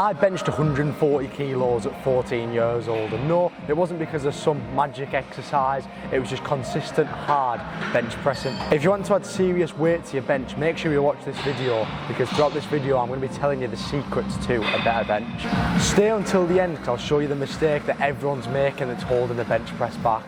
I benched 140 kilos at 14 years old, and no, it wasn't because of some magic exercise, it was just consistent, hard bench pressing. If you want to add serious weight to your bench, make sure you watch this video, because throughout this video I'm going to be telling you the secrets to a better bench. Stay until the end, because I'll show you the mistake that everyone's making that's holding the bench press back.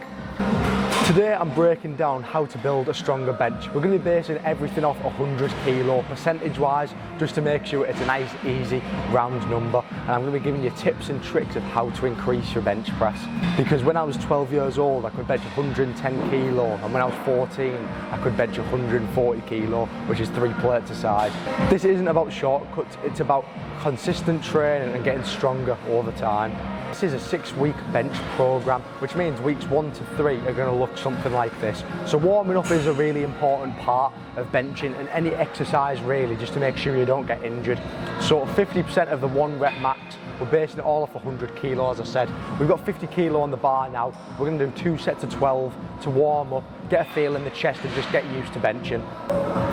Today I'm breaking down how to build a stronger bench. We're going to be basing everything off 100 kilo percentage wise, just to make sure it's a nice, easy, round number. And I'm going to be giving you tips and tricks of how to increase your bench press. Because when I was 12 years old, I could bench 110 kilo, and when I was 14, I could bench 140 kilo, which is 3 plates a side. This isn't about shortcuts, it's about consistent training and getting stronger all the time. This is a 6-week bench program, which means weeks 1 to 3 are going to look something like this. So warming up is a really important part of benching, and any exercise really, just to make sure you don't get injured. So 50% of the 1 rep max, we're basing it all off 100 kilo, as I said. We've got 50 kilo on the bar now. We're going to do 2 sets of 12 to warm up, get a feel in the chest and just get used to benching.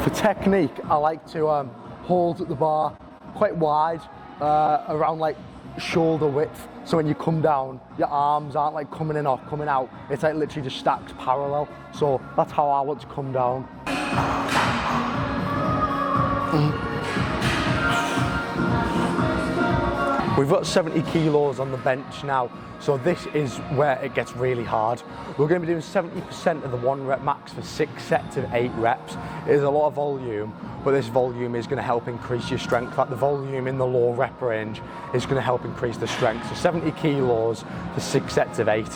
For technique, I like to hold the bar quite wide, around like shoulder width, so when you come down your arms aren't like coming in or coming out, it's like literally just stacked parallel. So that's how I want to come down. We've got 70 kilos on the bench now, so this is where it gets really hard. We're going to be doing 70% of the 1 rep max for 6 sets of 8 reps. It is a lot of volume, but this volume is going to help increase your strength. Like the volume in the low rep range is going to help increase the strength. So 70 kilos for 6 sets of 8.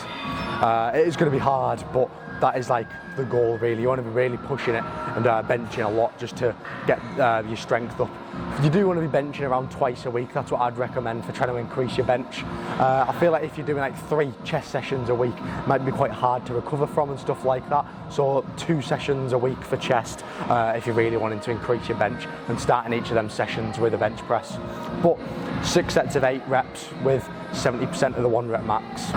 It is going to be hard, but that is like the goal really. You want to be really pushing it and benching a lot just to get your strength up. If you do want to be benching around twice a week, that's what I'd recommend for trying to increase your bench. I feel like if you're doing like 3 chest sessions a week, it might be quite hard to recover from and stuff like that. So 2 sessions a week for chest if you're really wanting to increase your bench, and starting each of them sessions with a bench press. But 6 sets of 8 reps with 70% of the 1 rep max.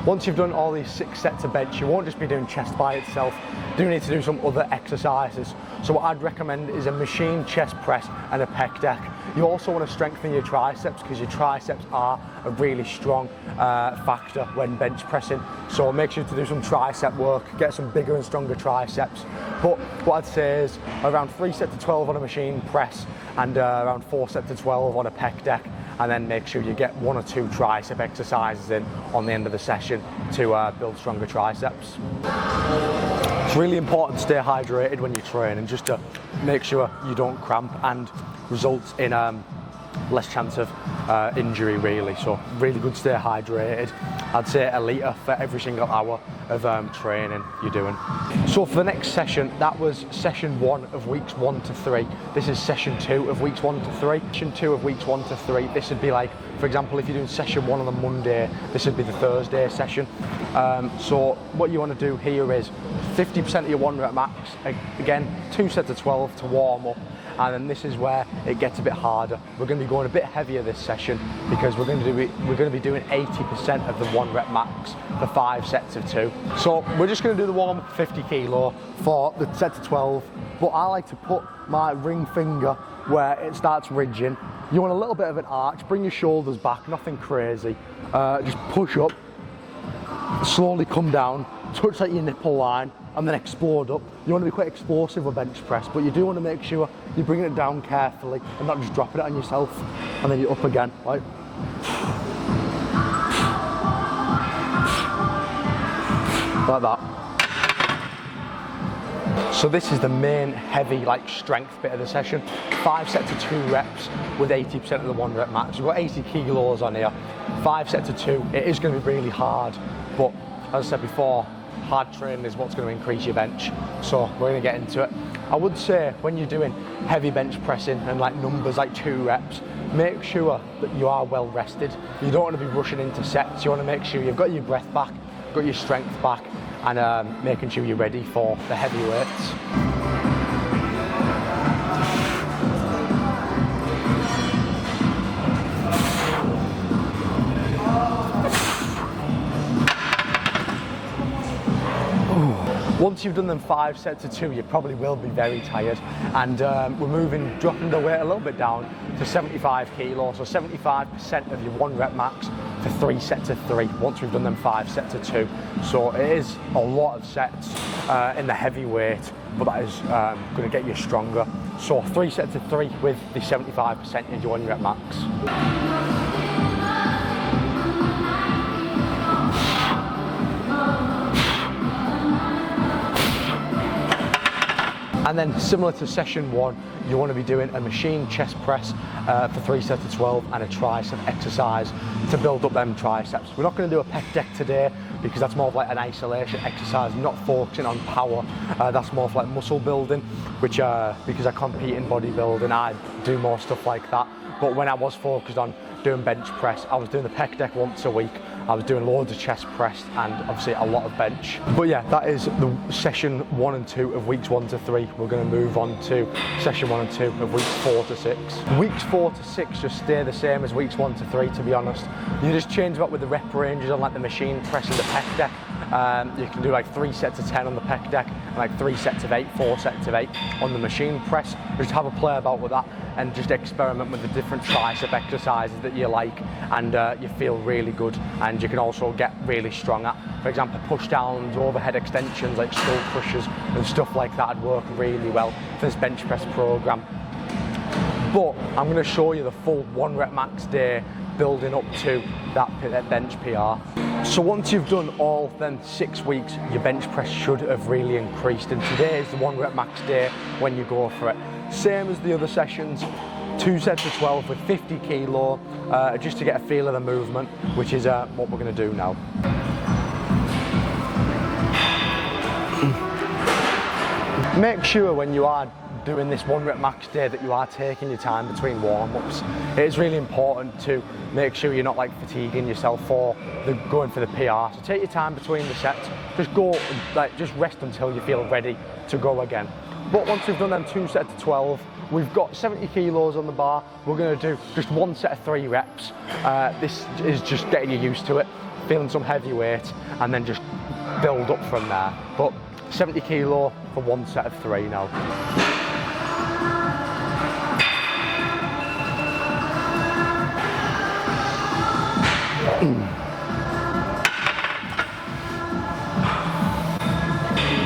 Once you've done all these 6 sets of bench, you won't just be doing chest by itself. You do need to do some other exercises. So what I'd recommend is a machine chest press and a pec deck. You also want to strengthen your triceps, because your triceps are a really strong factor when bench pressing. So make sure to do some tricep work, get some bigger and stronger triceps. But what I'd say is around 3 sets of 12 on a machine press and around 4 sets of 12 on a pec deck. And then make sure you get 1 or 2 tricep exercises in on the end of the session to build stronger triceps. It's really important to stay hydrated when you train, and just to make sure you don't cramp, and results in less chance of injury really. So really good to stay hydrated. I'd say a litre for every single hour of training you're doing. So for the next session, that was session 1 of weeks 1 to 3. This is session 2 of weeks 1 to 3. Session 2 of weeks 1 to 3, this would be like, for example, if you're doing session 1 on the Monday, this would be the Thursday session. So what you want to do here is 50% of your 1 rep max, again 2 sets of 12 to warm up. And then this is where it gets a bit harder. We're going to be going a bit heavier this session, because we're going to be doing 80% of the 1 rep max for 5 sets of 2. So we're just going to do the warm up 50 kilo for the set of 12. But I like to put my ring finger where it starts ridging. You want a little bit of an arch. Bring your shoulders back, nothing crazy. Just push up, slowly come down, touch like your nipple line, and then explode up. You want to be quite explosive with bench press, but you do want to make sure you're bringing it down carefully and not just dropping it on yourself, and then you're up again, right? Like that. So this is the main heavy like strength bit of the session. 5 sets of 2 reps with 80% of the 1 rep max. We've got 80 kilos on here. 5 sets of 2. It is going to be really hard, but as I said before, hard training is what's going to increase your bench. So we're going to get into it. I would say when you're doing heavy bench pressing and like numbers like 2 reps, make sure that you are well rested. You don't want to be rushing into sets. You want to make sure you've got your breath back, got your strength back, and making sure you're ready for the heavy weights. Once you've done them 5 sets of 2, you probably will be very tired, and we're dropping the weight a little bit down to 75 kilos, so 75% of your 1 rep max for 3 sets of 3 once we've done them 5 sets of 2. So it is a lot of sets in the heavy weight, but that is going to get you stronger. So 3 sets of 3 with the 75% of your 1 rep max. And then similar to session 1, you want to be doing a machine chest press for 3 sets of 12 and a tricep exercise to build up them triceps. We're not going to do a pec deck today because that's more of like an isolation exercise, not focusing on power. That's more of like muscle building, which because I compete in bodybuilding, I do more stuff like that. But when I was focused on doing bench press, I was doing the pec deck once a week. I was doing loads of chest press and obviously a lot of bench. But yeah, that is the session 1 and 2 of weeks 1 to 3. We're going to move on to session 1 and 2 of weeks 4 to 6. Weeks 4 to 6 just stay the same as weeks 1 to 3, to be honest. You just change up with the rep ranges on like the machine press and the pec deck. You can do like 3 sets of 10 on the pec deck and like 3 sets of 8, 4 sets of 8 on the machine press. Just have a play about with that and just experiment with the different tricep exercises that you like and you feel really good and you can also get really strong at. For example, push downs, overhead extensions like skull crushers and stuff like that would work really well for this bench press program. But I'm going to show you the full 1 rep max day building up to that bench PR. So once you've done all then 6 weeks, your bench press should have really increased, and today is the 1 rep max day when you go for it. Same as the other sessions, 2 sets of 12 with 50 kilo, just to get a feel of the movement, which is what we're going to do now. Make sure when you are doing this 1 rep max day that you are taking your time between warm-ups. It is really important to make sure you're not like fatiguing yourself for going for the PR. So take your time between the sets, just go, just rest until you feel ready to go again. But once we've done them 2 sets of 12, we've got 70 kilos on the bar. We're going to do just 1 set of 3 reps. This is just getting you used to it, feeling some heavy weight, and then just build up from there. But 70 kilo for 1 set of 3 now.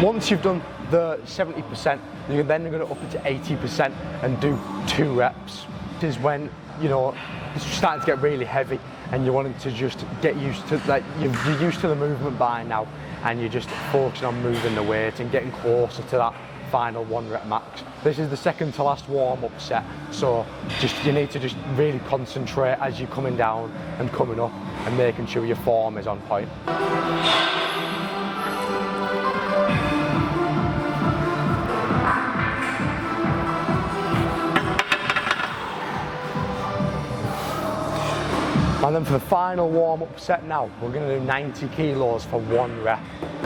Once you've done the 70%, you're then going to up it to 80% and do 2 reps. This is when, you know, it's starting to get really heavy and you're wanting to just get used to, like, you're used to the movement by now and you're just focusing on moving the weight and getting closer to that final 1 rep max. This is the second to last warm-up set, so you need to just really concentrate as you're coming down and coming up and making sure your form is on point. And then for the final warm-up set now, we're going to do 90 kilos for 1 rep.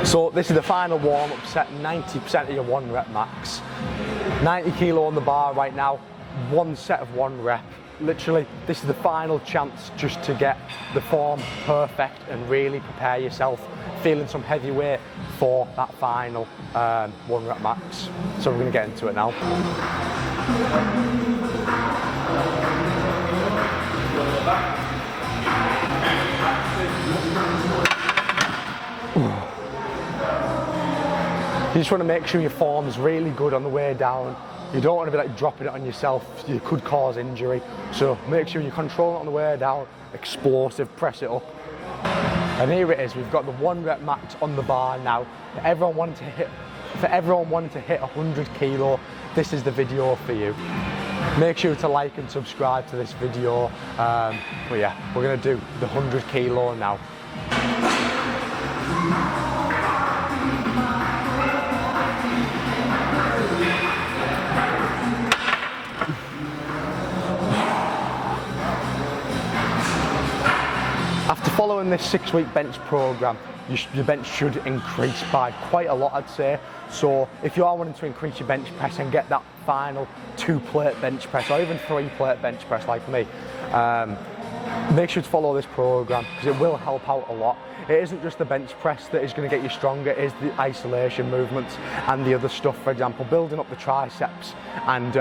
So this is the final warm-up set, 90% of your 1 rep max. 90 kilo on the bar right now, 1 set of 1 rep. Literally, this is the final chance just to get the form perfect and really prepare yourself, feeling some heavy weight for that final 1 rep max. So we're going to get into it now. You just want to make sure your form's really good on the way down. You don't want to be like dropping it on yourself, you could cause injury. So make sure you control it on the way down, explosive, press it up. And here it is, we've got the 1 rep max on the bar now. For everyone wanting to hit 100 kilo, this is the video for you. Make sure to like and subscribe to this video. But yeah, we're going to do the 100 kilo now. After following this 6-week bench program, your bench should increase by quite a lot, I'd say. So if you are wanting to increase your bench press and get that final 2-plate bench press or even 3-plate bench press like me, Make sure to follow this program because it will help out a lot. It isn't just the bench press that is going to get you stronger, it is the isolation movements and the other stuff, for example, building up the triceps and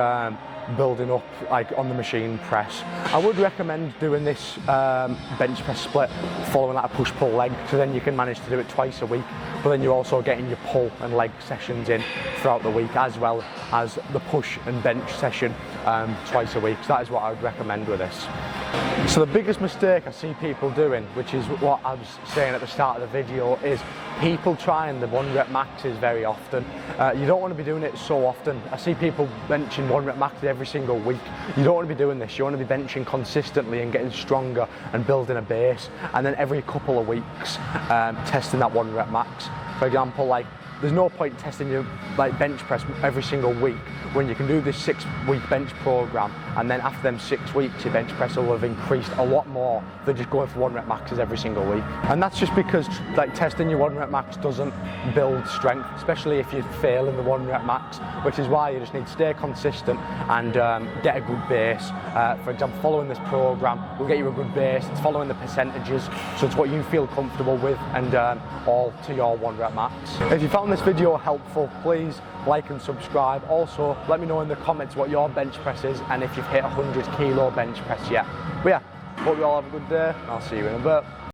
building up like on the machine press. I would recommend doing this bench press split following like a push-pull leg, so then you can manage to do it twice a week, but then you're also getting your pull and leg sessions in throughout the week, as well as the push and bench session twice a week. So that is what I would recommend with this. So the biggest mistake I see people doing, which is what I was saying at the start of the video, is people trying the 1 rep maxes very often. You don't want to be doing it so often. I see people benching 1 rep maxes every single week. You don't want to be doing this. You want to be benching consistently and getting stronger and building a base, and then every couple of weeks testing that 1 rep max. For example, like, there's no point testing your like bench press every single week when you can do this 6-week bench program, and then after them 6 weeks your bench press will have increased a lot more than just going for 1 rep maxes every single week. And that's just because like testing your 1 rep max doesn't build strength, especially if you fail in the 1 rep max, which is why you just need to stay consistent and get a good base. For example, following this program will get you a good base. It's following the percentages, so it's what you feel comfortable with, and all to your 1 rep max. If you found this video helpful, please like and subscribe. Also, let me know in the comments what your bench press is and if you've hit 100 kilo bench press yet. But yeah, hope you all have a good day, and I'll see you in a bit.